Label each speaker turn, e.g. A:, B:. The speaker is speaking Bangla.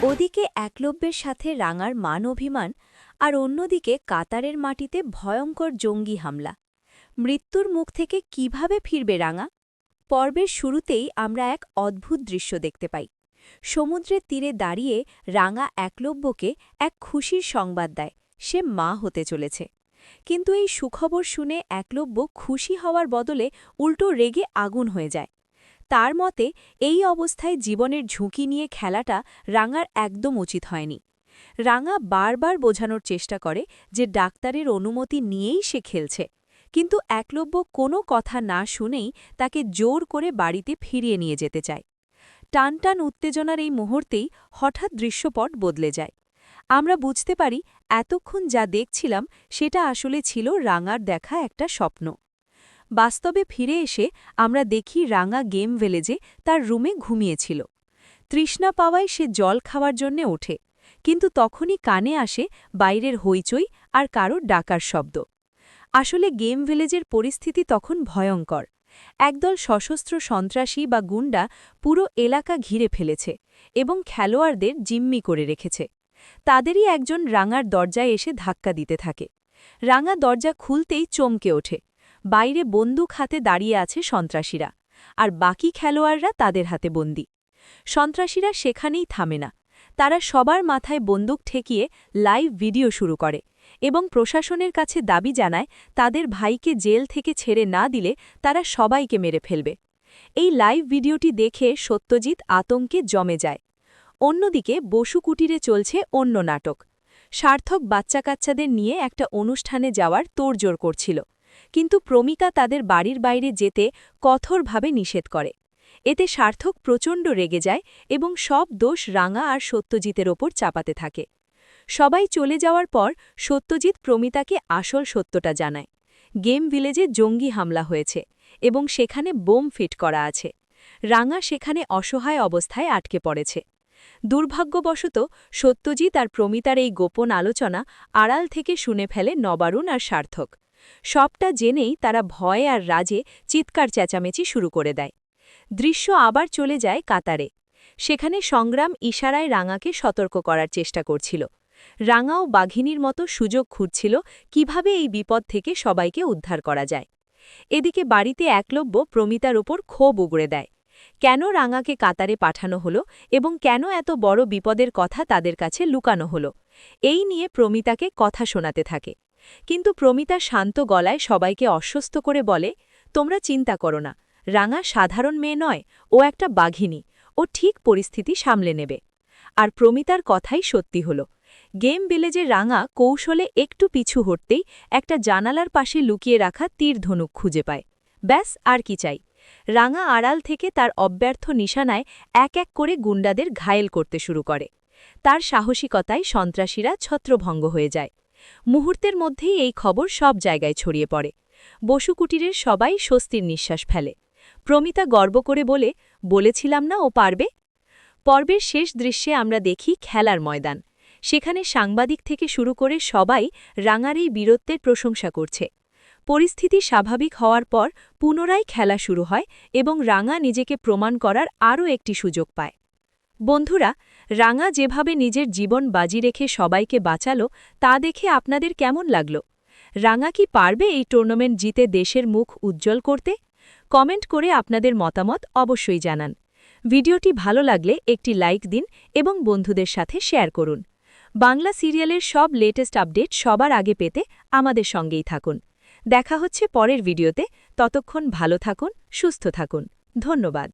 A: ওদিকে একলব্যের সাথে রাঙার মান অভিমান আর অন্যদিকে কাতারের মাটিতে ভয়ঙ্কর জঙ্গি হামলা। মৃত্যুর মুখ থেকে কিভাবে ফিরবে রাঙা? পর্বের শুরুতেই আমরা এক অদ্ভুত দৃশ্য দেখতে পাই। সমুদ্রের তীরে দাঁড়িয়ে রাঙা একলব্যকে এক খুশির সংবাদ দেয়, সে মা হতে চলেছে। কিন্তু এই সুখবর শুনে একলব্য খুশি হওয়ার বদলে উল্টো রেগে আগুন হয়ে যায়। তার মতে এই অবস্থায় জীবনের ঝুঁকি নিয়ে খেলাটা রাঙার একদম উচিত হয়নি। রাঙা বারবার বোঝানোর চেষ্টা করে যে ডাক্তারের অনুমতি নিয়েই সে খেলছে, কিন্তু একলব্য কোনো কথা না শুনেই তাকে জোর করে বাড়িতে ফিরিয়ে নিয়ে যেতে চায়। টানটান উত্তেজনার এই মুহূর্তেই হঠাৎ দৃশ্যপট বদলে যায়। আমরা বুঝতে পারি এতক্ষণ যা দেখছিলাম সেটা আসলে ছিল রাঙার দেখা একটা স্বপ্ন। বাস্তবে ফিরে এসে আমরা দেখি রাঙা গেম ভিলেজে তার রুমে ঘুমিয়েছিল। তৃষ্ণা পাওয়ায় সে জল খাওয়ার জন্যে ওঠে, কিন্তু তখনই কানে আসে বাইরের হইচই আর কারোর ডাকার শব্দ। আসলে গেম ভিলেজের পরিস্থিতি তখন ভয়ঙ্কর। একদল সশস্ত্র সন্ত্রাসী বা গুন্ডা পুরো এলাকা ঘিরে ফেলেছে এবং খেলোয়াড়দের জিম্মি করে রেখেছে। তাদেরই একজন রাঙার দরজায় এসে ধাক্কা দিতে থাকে। রাঙা দরজা খুলতেই চমকে ওঠে। বাইরে বন্দুক হাতে দাঁড়িয়ে আছে সন্ত্রাসীরা, আর বাকি খেলোয়াড়রা তাদের হাতে বন্দী। সন্ত্রাসীরা সেখানেই থামে না, তারা সবার মাথায় বন্দুক ঠেকিয়ে লাইভ ভিডিও শুরু করে এবং প্রশাসনের কাছে দাবি জানায় তাদের ভাইকে জেল থেকে ছেড়ে না দিলে তারা সবাইকে মেরে ফেলবে। এই লাইভ ভিডিওটি দেখে সত্যজিৎ আতঙ্কে জমে যায়। অন্যদিকে বসু কুটিরে চলছে অন্য নাটক। সার্থক বাচ্চা কাচ্চাদের নিয়ে একটা অনুষ্ঠানে যাওয়ার তোড়জোড় করছিল, কিন্তু প্রমিতা তাদের বাড়ির বাইরে যেতে কঠোরভাবে নিষেধ করে। এতে সার্থক প্রচণ্ড রেগে যায় এবং সব দোষ রাঙা আর সত্যজিতের ওপর চাপাতে থাকে। সবাই চলে যাওয়ার পর সত্যজিৎ প্রমিতাকে আসল সত্যটা জানায়। গেম ভিলেজে জঙ্গি হামলা হয়েছে এবং সেখানে বোম ফিট করা আছে। রাঙা সেখানে অসহায় অবস্থায় আটকে পড়েছে। দুর্ভাগ্যবশত সত্যজিৎ আর প্রমিতার এই গোপন আলোচনা আড়াল থেকে শুনে ফেলে নবারুণ আর সার্থক। সবটা জেনেই তারা ভয় আর রাজে চিৎকার চেঁচামেচি শুরু করে দেয়। দৃশ্য আবার চলে যায় কাতারে। সেখানে সংগ্রাম ইশারায় রাঙাকে সতর্ক করার চেষ্টা করছিল। রাঙাও বাঘিনীর মতো সুযোগ খুঁজছিল কিভাবে এই বিপদ থেকে সবাইকে উদ্ধার করা যায়। এদিকে বাড়িতে একলব্য প্রমিতার ওপর ক্ষোভ উগড়ে দেয়। কেন রাঙাকে কাতারে পাঠানো হলো এবং কেন এত বড় বিপদের কথা তাদের কাছে লুকানো হলো, এই নিয়ে প্রমিতাকে কথা শোনাতে থাকে। কিন্তু প্রমিতা শান্ত গলায় সবাইকে অস্বস্ত করে বলে, তোমরা চিন্তা করো না, রাঙা সাধারণ মেয়ে নয়, ও একটা বাঘিনী, ও ঠিক পরিস্থিতি সামলে নেবে। আর প্রমিতার কথাই সত্যি হল। গেম ভিলেজে রাঙা কৌশলে একটু পিছু হটতেই একটা জানালার পাশে লুকিয়ে রাখা তীর ধনুক খুঁজে পায়। ব্যাস, আর কি চাই। রাঙা আড়াল থেকে তার অব্যর্থ নিশানায় এক এক করে গুন্ডাদের ঘায়েল করতে শুরু করে। তার সাহসিকতায় সন্ত্রাসীরা ছত্রভঙ্গ হয়ে যায়। মুহূর্তের মধ্যেই এই খবর সব জায়গায় ছড়িয়ে পড়ে। বসু কুটিরের সবাই স্বস্তির নিঃশ্বাস ফেলে। প্রমিতা গর্ব করে বলেছিলাম না ও পারবে। পর্বের শেষ দৃশ্যে আমরা দেখি খেলার ময়দান। সেখানে সাংবাদিক থেকে শুরু করে সবাই রাঙার এই বীরত্বের প্রশংসা করছে। পরিস্থিতি স্বাভাবিক হওয়ার পর পুনরায় খেলা শুরু হয় এবং রাঙা নিজেকে প্রমাণ করার আরও একটি সুযোগ পায়। বন্ধুরা, রাঙা যেভাবে নিজের জীবন বাজি রেখে সবাইকে বাঁচালো তা দেখে আপনাদের কেমন লাগল? রাঙা কি পারবে এই টুর্নামেন্ট জিতে দেশের মুখ উজ্জ্বল করতে? কমেন্ট করে আপনাদের মতামত অবশ্যই জানান। ভিডিওটি ভালো লাগলে একটি লাইক দিন এবং বন্ধুদের সাথে শেয়ার করুন। বাংলা সিরিয়ালের সব লেটেস্ট আপডেট সবার আগে পেতে আমাদের সঙ্গেই থাকুন। দেখা হচ্ছে পরের ভিডিওতে। ততক্ষণ ভালো থাকুন, সুস্থ থাকুন। ধন্যবাদ।